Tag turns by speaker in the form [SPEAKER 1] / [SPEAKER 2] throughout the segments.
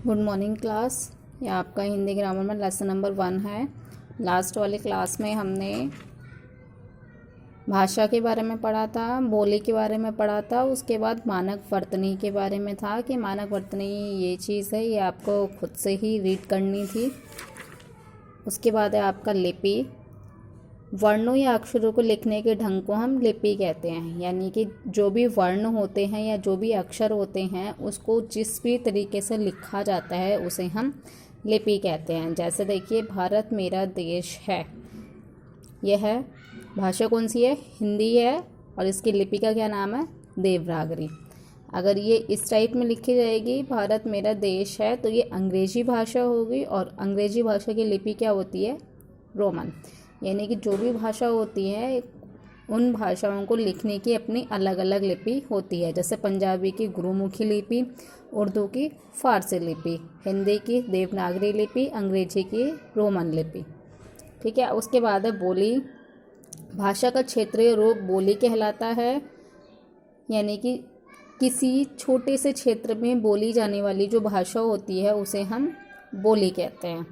[SPEAKER 1] Good morning class. ये आपका Hindi grammar में लेसन नंबर 1 है। लास्ट वाली क्लास में हमने भाषा के बारे में पढ़ा था, बोली के बारे में पढ़ा था। उसके बाद मानक वर्तनी के बारे में था कि मानक वर्तनी ये चीज़ है, ये आपको खुद से ही रीड करनी थी। उसके बाद है आपका लिपि। वर्णों या अक्षरों को लिखने के ढंग को हम लिपि कहते हैं, यानी कि जो भी वर्ण होते हैं या जो भी अक्षर होते हैं उसको जिस भी तरीके से लिखा जाता है उसे हम लिपि कहते हैं। जैसे देखिए, भारत मेरा देश है, यह है भाषा कौन सी है? हिंदी है, और इसकी लिपि का क्या नाम है? देवनागरी। अगर ये इस टाइप में लिखी जाएगी भारत मेरा देश है, तो ये अंग्रेजी भाषा होगी, और अंग्रेजी भाषा की लिपि क्या होती है? रोमन। यानी कि जो भी भाषा होती है उन भाषाओं को लिखने की अपनी अलग अलग लिपि होती है। जैसे पंजाबी की गुरुमुखी लिपि, उर्दू की फारसी लिपि, हिंदी की देवनागरी लिपि, अंग्रेजी की रोमन लिपि। ठीक है। उसके बाद है बोली। भाषा का क्षेत्रीय रूप बोली कहलाता है, यानी कि किसी छोटे से क्षेत्र में बोली जाने वाली जो भाषा होती है उसे हम बोली कहते हैं।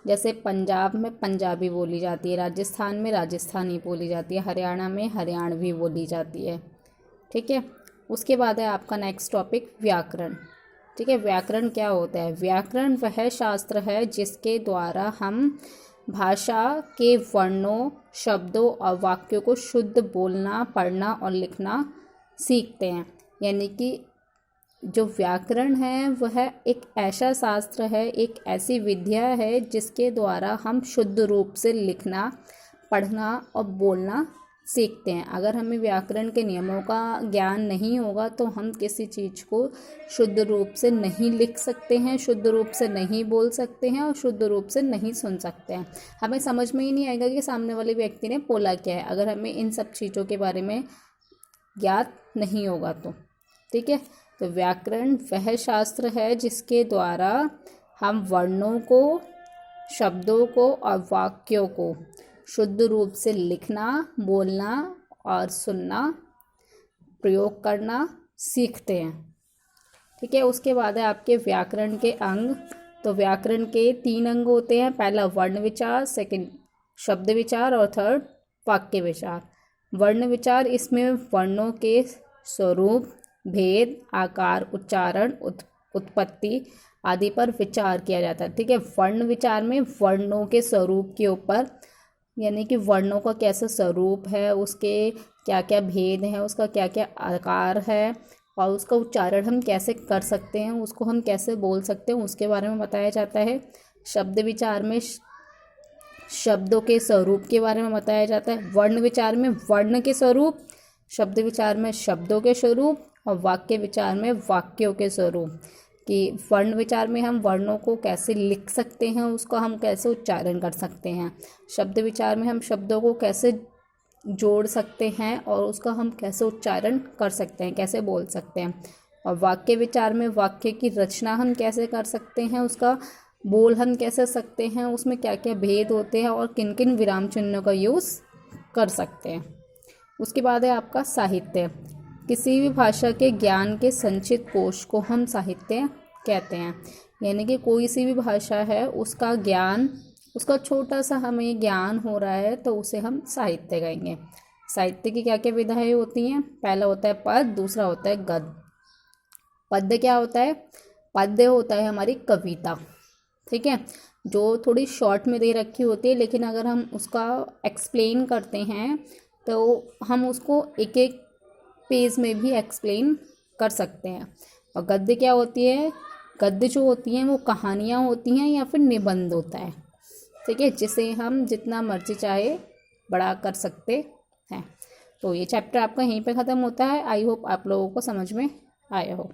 [SPEAKER 1] जैसे पंजाब में पंजाबी बोली जाती है, राजस्थान में राजस्थानी बोली जाती है, हरियाणा में हरियाणवी बोली जाती है। ठीक है। उसके बाद है आपका नेक्स्ट टॉपिक व्याकरण। ठीक है। व्याकरण क्या होता है? व्याकरण वह शास्त्र है जिसके द्वारा हम भाषा के वर्णों, शब्दों और वाक्यों को शुद्ध बोलना, पढ़ना और लिखना सीखते हैं। यानी कि जो व्याकरण है वह एक ऐसा शास्त्र है, एक ऐसी विद्या है जिसके द्वारा हम शुद्ध रूप से लिखना, पढ़ना और बोलना सीखते हैं। अगर हमें व्याकरण के नियमों का ज्ञान नहीं होगा तो हम किसी चीज़ को शुद्ध रूप से नहीं लिख सकते हैं, शुद्ध रूप से नहीं बोल सकते हैं और शुद्ध रूप से नहीं सुन सकते हैं। हमें समझ में ही नहीं आएगा कि सामने वाले व्यक्ति ने बोला क्या है, अगर हमें इन सब चीज़ों के बारे में ज्ञात नहीं होगा तो। ठीक है। तो व्याकरण वह शास्त्र है जिसके द्वारा हम वर्णों को, शब्दों को और वाक्यों को शुद्ध रूप से लिखना, बोलना और सुनना, प्रयोग करना सीखते हैं। ठीक है। उसके बाद है आपके व्याकरण के अंग। तो व्याकरण के 3 अंग होते हैं। पहला वर्ण विचार, सेकंड शब्द विचार और थर्ड वाक्य विचार। वर्ण विचार, इसमें वर्णों के स्वरूप, भेद, आकार, उच्चारण, उत्पत्ति आदि पर विचार किया जाता है। ठीक है। वर्ण विचार में वर्णों के स्वरूप के ऊपर, यानी कि वर्णों का कैसा स्वरूप है, उसके क्या क्या भेद हैं, उसका क्या क्या आकार है और उसका उच्चारण हम कैसे कर सकते हैं, उसको हम कैसे बोल सकते हैं, उसके बारे में बताया जाता है। शब्द विचार में शब्दों के स्वरूप के बारे में बताया जाता है। वर्ण विचार में वर्ण के स्वरूप, शब्द विचार में शब्दों के स्वरूप और वाक्य विचार में वाक्यों के स्वरूप। कि वर्ण विचार में हम वर्णों को कैसे लिख सकते हैं, उसको हम कैसे उच्चारण कर सकते हैं। शब्द विचार में हम शब्दों को कैसे जोड़ सकते हैं और उसका हम कैसे उच्चारण कर सकते हैं, कैसे बोल सकते हैं। और वाक्य विचार में वाक्य की रचना हम कैसे कर सकते हैं, उसका बोल हम कैसे सकते हैं, उसमें क्या क्या भेद होते हैं और किन किन विराम चिन्हों का यूज़ कर सकते हैं। उसके बाद है आपका साहित्य। किसी भी भाषा के ज्ञान के संचित कोश को हम साहित्य कहते हैं। यानी कि कोई सी भी भाषा है उसका ज्ञान, उसका छोटा सा हमें ज्ञान हो रहा है तो उसे हम साहित्य कहेंगे। साहित्य की क्या क्या विधाएं होती हैं? पहला होता है पद, दूसरा होता है गद्य। पद्य क्या होता है? पद्य होता है हमारी कविता। ठीक है। जो थोड़ी शॉर्ट में दे रखी होती है, लेकिन अगर हम उसका एक्सप्लेन करते हैं तो हम उसको एक एक पेज में भी एक्सप्लेन कर सकते हैं। और गद्य क्या होती है? गद्य जो होती हैं वो कहानियाँ होती हैं या फिर निबंध होता है। ठीक है। जिसे हम जितना मर्जी चाहे बड़ा कर सकते हैं। तो ये चैप्टर आपका यहीं पे ख़त्म होता है। आई होप आप लोगों को समझ में आया हो।